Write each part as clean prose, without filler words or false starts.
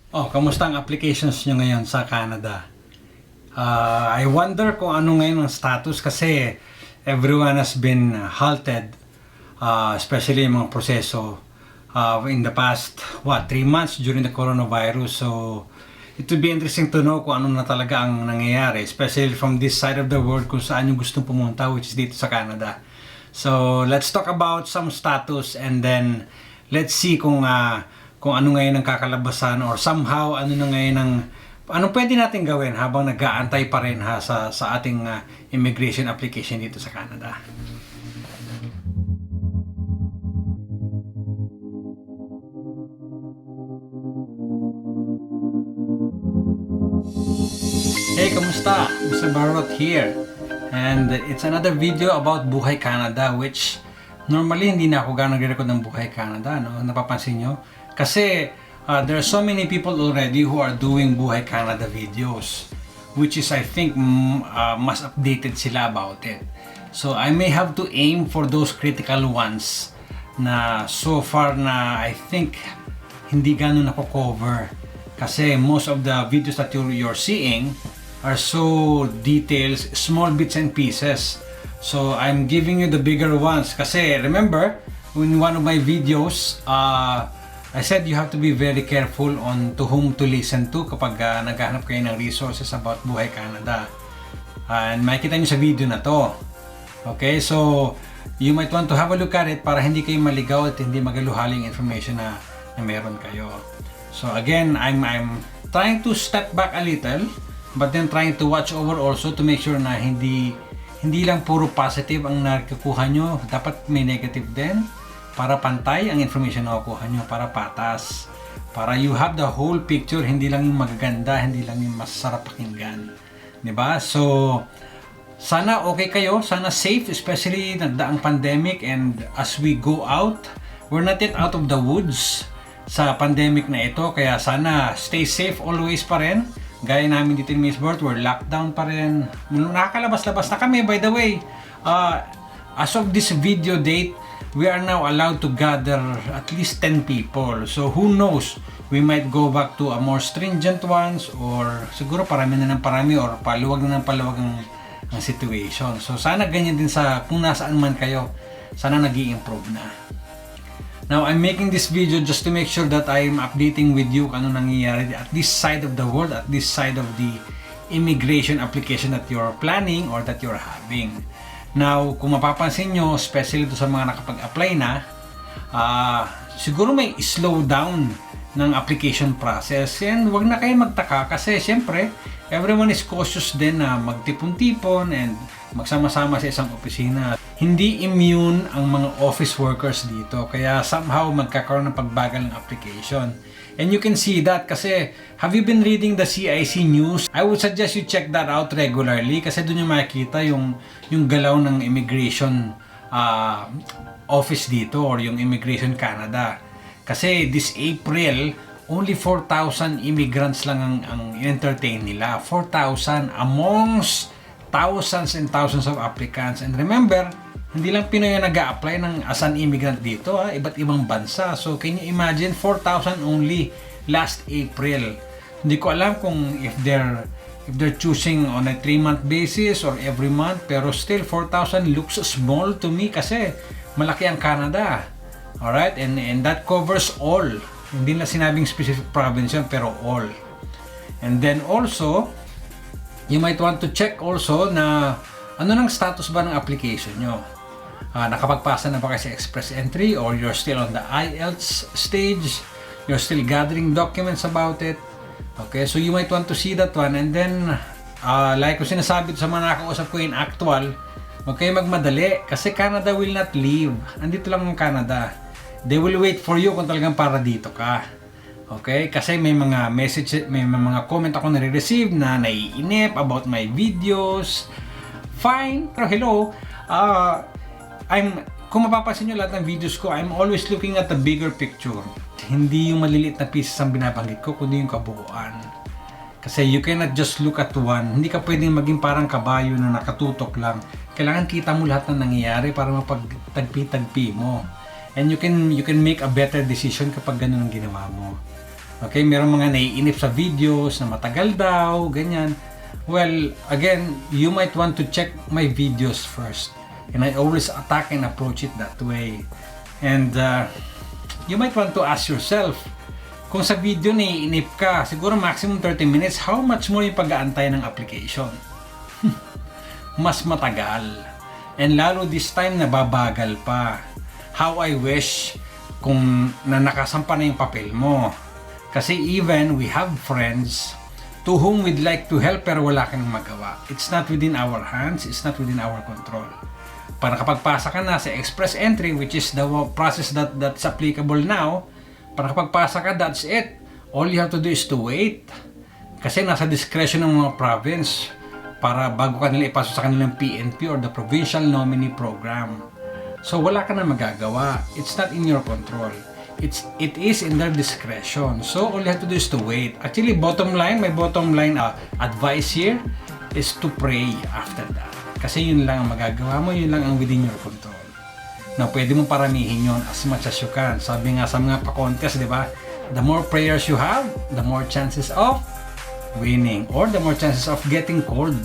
Kamusta ang applications nyo ngayon sa Canada? I wonder kung ano ngayon ang status kasi everyone has been halted, especially yung mga proseso in the past, 3 months during the coronavirus. So, it would be interesting to know kung ano na talaga ang nangyayari, especially from this side of the world kung saan yung gustong pumunta, which is dito sa Canada. So, let's talk about some status and then let's see kung ano ngayon ang kakalabasan or somehow ano na ngayon ang anong pwede natin gawin habang nag-aantay pa rin sa ating immigration application dito sa Canada. Hey, kamusta? Mr. Barot here. And it's another video about Buhay Canada, which normally hindi na ako gano'ng nagre-record ng Buhay Canada, no? Napapansin nyo? Kasi there are so many people already who are doing Buhay Canada videos, which is I think mas updated sila about it. So I may have to aim for those critical ones na so far na I think hindi gano'n nako-cover. Kasi most of the videos that you're seeing are so details, small bits and pieces. So I'm giving you the bigger ones kasi remember in one of my videos I said you have to be very careful on to whom to listen to kapag naghahanap kayo ng resources about Buhay Canada. And makikita nyo sa video na to. Okay, so you might want to have a look at it para hindi kayo maligaw at hindi magaluhaling information na meron kayo. So again, I'm trying to step back a little but then trying to watch over also to make sure na hindi lang puro positive ang nakukuha nyo. Dapat may negative din. Para pantay ang information na nakukuha nyo, para patas. Para you have the whole picture, hindi lang yung magaganda, hindi lang yung masarap pakinggan. Diba? So, sana okay kayo, sana safe, especially nagdaang pandemic and as we go out, we're not yet out of the woods sa pandemic na ito, kaya sana stay safe always pa rin. Gaya namin dito in Misbert, we're locked down pa rin. Nakakalabas-labas na kami, by the way. As of this video date, we are now allowed to gather at least 10 people. So who knows, we might go back to a more stringent ones or siguro parami na ng parami or paluwag na ng paluwag ang situation. So sana ganyan din sa kung nasaan man kayo, sana nag-i-improve na. Now I'm making this video just to make sure that I'm updating with you kung ano nangyayari at this side of the world, at this side of the immigration application that you're planning or that you're having. Now, kung mapapansin nyo, especially to sa mga nakapag-apply na, siguro may slow down ng application process. And wag na kayo magtaka kasi syempre, everyone is cautious din na magtipon-tipon and magsama-sama sa isang opisina. Hindi immune ang mga office workers dito, kaya somehow magkakaroon ng pagbagal ng application. And you can see that kasi have you been reading the CIC news? I would suggest you check that out regularly kasi doon yung makikita yung galaw ng immigration office dito or yung Immigration Canada. Kasi this April, only 4,000 immigrants lang ang entertain nila. 4,000 amongst thousands and thousands of applicants. And remember, hindi lang Pinoy ang nag-a-apply as an immigrant dito, iba't ibang bansa. So can you imagine 4,000 only last April? Hindi ko alam kung if they're choosing on a 3-month basis or every month, pero still 4,000 looks small to me kasi malaki ang Canada. Alright? And that covers all. Hindi na sinabing specific province yun, pero all. And then also, you might want to check also na ano nang status ba ng application nyo. Nakapagpasa na ba kayo sa express entry or you're still on the IELTS stage, you're still gathering documents about it. Okay, so you might want to see that one and then like ko sinasabi sa mga nakausap ko in actual, okay, magmadali kasi Canada will not leave. Andito lang ang Canada. They will wait for you kung talagang para dito ka. Okay, kasi may mga message, may mga comment ako nare-receive na naiinip about my videos. Fine, pero hello, kung mapapansin nyo lahat ng videos ko, I'm always looking at the bigger picture. Hindi yung maliliit na pieces ang binabanggit ko, kundi yung kabuuan. Kasi you cannot just look at one. Hindi ka pwedeng maging parang kabayo na nakatutok lang. Kailangan kita mo lahat ng nangyayari para mapagtagpi-tagpi mo. And you can make a better decision kapag ganun ang ginawa mo. Okay, meron mga naiinip sa videos na matagal daw, ganyan. Well, again, you might want to check my videos first. And I always attack and approach it that way. And you might want to ask yourself, kung sa video naiinip ka, siguro maximum 30 minutes, how much more yung pag-aantay ng application? Mas matagal. And lalo this time, nababagal pa. How I wish kung nakasampa na yung papel mo. Kasi even we have friends to whom we'd like to help pero wala kang magawa. It's not within our hands, it's not within our control. Para kapag pasa ka na sa express entry, which is the process that's applicable now, para kapag pasa ka, that's it. All you have to do is to wait. Kasi nasa discretion ng mga province para bago ka nila ipasok sa kanilang PNP or the Provincial Nominee Program. So wala ka na magagawa. It's not in your control. It is in their discretion. So all you have to do is to wait. Actually, my bottom line advice here is to pray after that. Kasi yun lang ang magagawa mo, yun lang ang within your control. Na pwede mong paramihin yun as much as you can. Sabi nga sa mga pa-contest, di ba? The more prayers you have, the more chances of winning or the more chances of getting called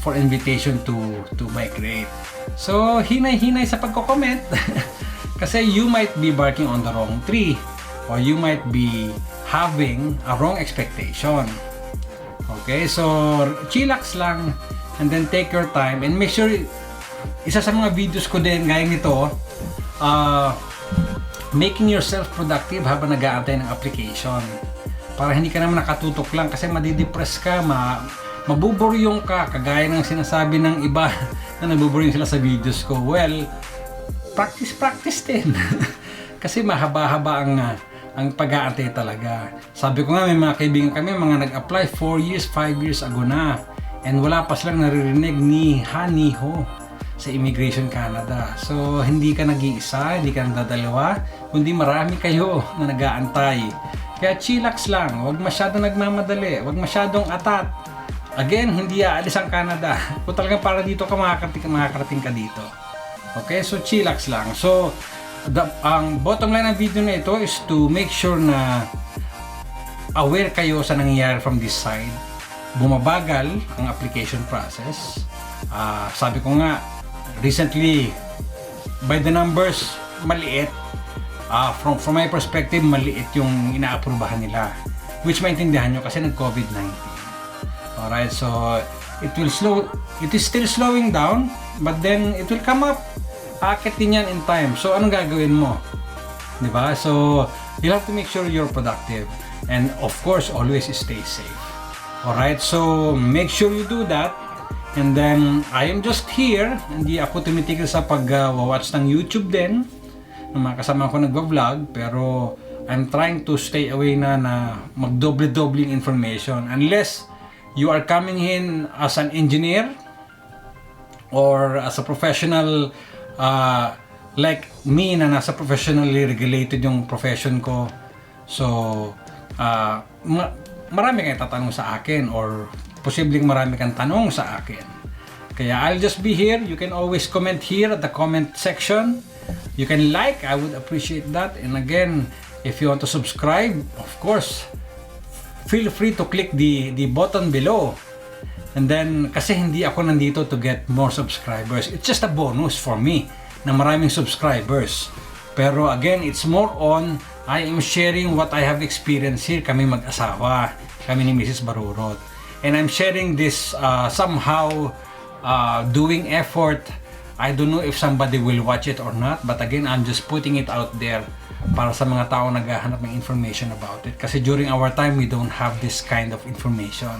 for invitation to migrate. So, hinay-hinay sa pagko-comment. Kasi you might be barking on the wrong tree or you might be having a wrong expectation. Okay, so chillax lang and then take your time and make sure, isa sa mga videos ko din gaya nito, making yourself productive habang nag-aantay ng application. Para hindi ka naman nakatutok lang kasi madidepress ka, mabuburyong ka, kagaya ng sinasabi ng iba na nabuburyong sila sa videos ko. Well, practice din. Kasi mahaba-haba ang pag-aantay talaga. Sabi ko nga, may mga kaibigan kami, mga nag-apply 4 years, 5 years ago na. And wala pa silang naririnig ni ho sa Immigration Canada. So, hindi ka nag-iisa, hindi ka nadadalawa, kundi marami kayo na nag-aantay. Kaya chillax lang, huwag masyadong nagmamadali, huwag masyadong atat. Again, hindi aalis ang Canada. Kung talagang para dito ka makakarating ka dito. Okay, so chillax lang. So, ang bottom line ng video na ito is to make sure na aware kayo sa nangyayari from this side. Bumabagal ang application process. Sabi ko nga, recently, by the numbers, maliit. From my perspective, maliit yung inaaprubahan nila. Which maintindihan nyo kasi nag-COVID-19. Alright, so it is still slowing down, but then it will come up. Aakit din yan in time. So, anong gagawin mo? Diba? So, you have to make sure you're productive. And of course, always stay safe. Alright, so make sure you do that. And then, I am just here. Hindi ako tumitigil sa pag-watch ng YouTube din. Ng mga kasama ko nag-vlog. Pero, I'm trying to stay away na magdoble-doble information. Unless you are coming in as an engineer or as a professional like me na nasa professionally regulated yung profession ko. So, marami kang tatanong sa akin or posibleng marami kang tanong sa akin. Kaya I'll just be here. You can always comment here at the comment section. You can like, I would appreciate that. And again, if you want to subscribe, of course, feel free to click the button below. And then, kasi hindi ako nandito to get more subscribers. It's just a bonus for me na maraming subscribers. Pero again, it's more on I am sharing what I have experienced here. Kami mag-asawa, kami ni Mrs. Barurot. And I'm sharing this somehow doing effort. I don't know if somebody will watch it or not. But again, I'm just putting it out there para sa mga tao naghahanap ng information about it. Kasi during our time, we don't have this kind of information.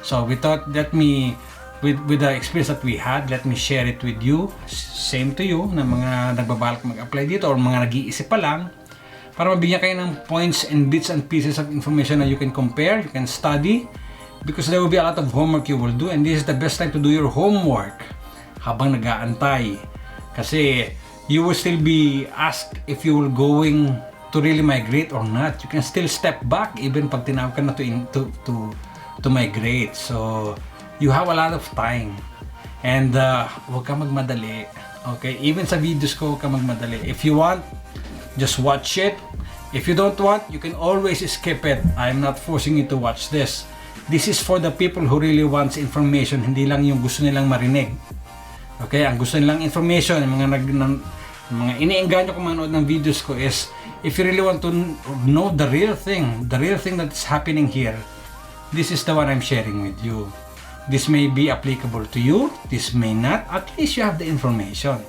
So we thought, with the experience that we had, let me share it with you. Same to you, na mga nagbabalak mag-apply dito or mga nag-iisip pa lang. Para mabigyan kayo ng points and bits and pieces of information that you can compare, you can study. Because there will be a lot of homework you will do. And this is the best time to do your homework habang nag-aantay. Kasi you will still be asked if you will going to really migrate or not. You can still step back even pag tinawag ka na to migrate. So, you have a lot of time. And huwag ka magmadali. Okay? Even sa videos ko, huwag ka magmadali. If you want, just watch it. If you don't want, you can always skip it. I'm not forcing you to watch this. This is for the people who really wants information, hindi lang yung gusto nilang marinig. Okay, ang gusto nilang information, yung mga iniengganyo ko manood ng videos ko is, if you really want to know the real thing that's happening here, this is the one I'm sharing with you. This may be applicable to you, this may not. At least you have the information.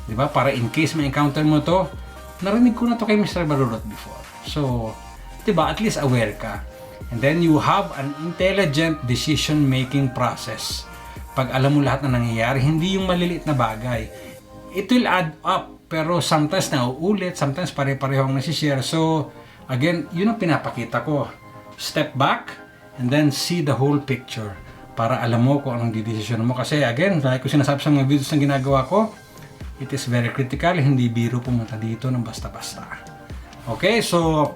Diba? Para in case may encounter mo to, narinig ko na to kay Mr. Barurot before. So, diba? At least aware ka. And then you have an intelligent decision-making process. Pag alam mo lahat na nangyayari, hindi yung maliliit na bagay. It will add up. Pero sometimes nauulit, sometimes pare-pareho ang nasishare. So, again, yun ang pinapakita ko. Step back, and then see the whole picture. Para alam mo kung anong didesisyon mo. Kasi again, like ko sinasabi sa mga videos na ginagawa ko, it is very critical. Hindi biro pumunta dito ng basta-basta. Okay, so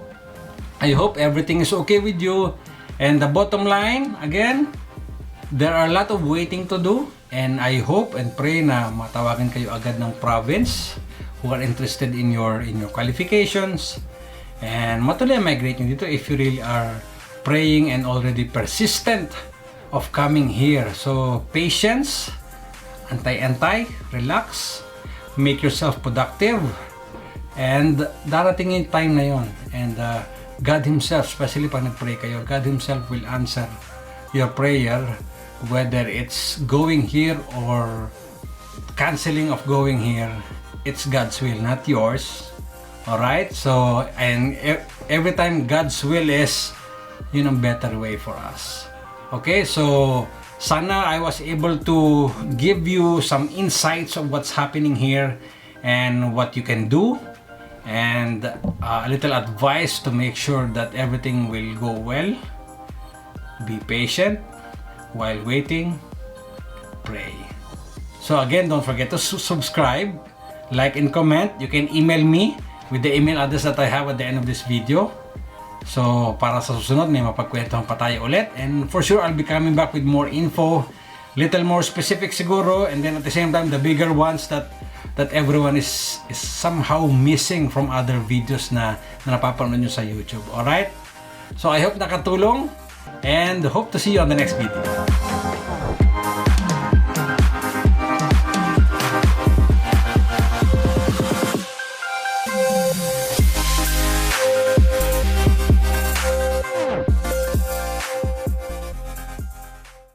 I hope everything is okay with you. And the bottom line, again, there are a lot of waiting to do. And I hope and pray na matawagan kayo agad ng province who are interested in your qualifications. And matuloy ang migrate nyo dito if you really are praying and already persistent of coming here. So, patience, antay-antay, relax, make yourself productive, and darating yung time na yon. And God Himself, especially pag nag-pray kayo, God Himself will answer your prayer, whether it's going here or canceling of going here. It's God's will, not yours. Alright? So, and every time God's will is, yun ang better way for us. Okay, so sana I was able to give you some insights of what's happening here and what you can do, and a little advice to make sure that everything will go well. Be patient while waiting, pray. So again, don't forget to subscribe, like and comment. You can email me with the email address that I have at the end of this video. So, para sa susunod, may mapagkwentuhan pa tayo ulit. And for sure, I'll be coming back with more info. Little more specific siguro. And then at the same time, the bigger ones that everyone is somehow missing from other videos na napapanood nyo sa YouTube. Alright? So, I hope nakatulong. And hope to see you on the next video.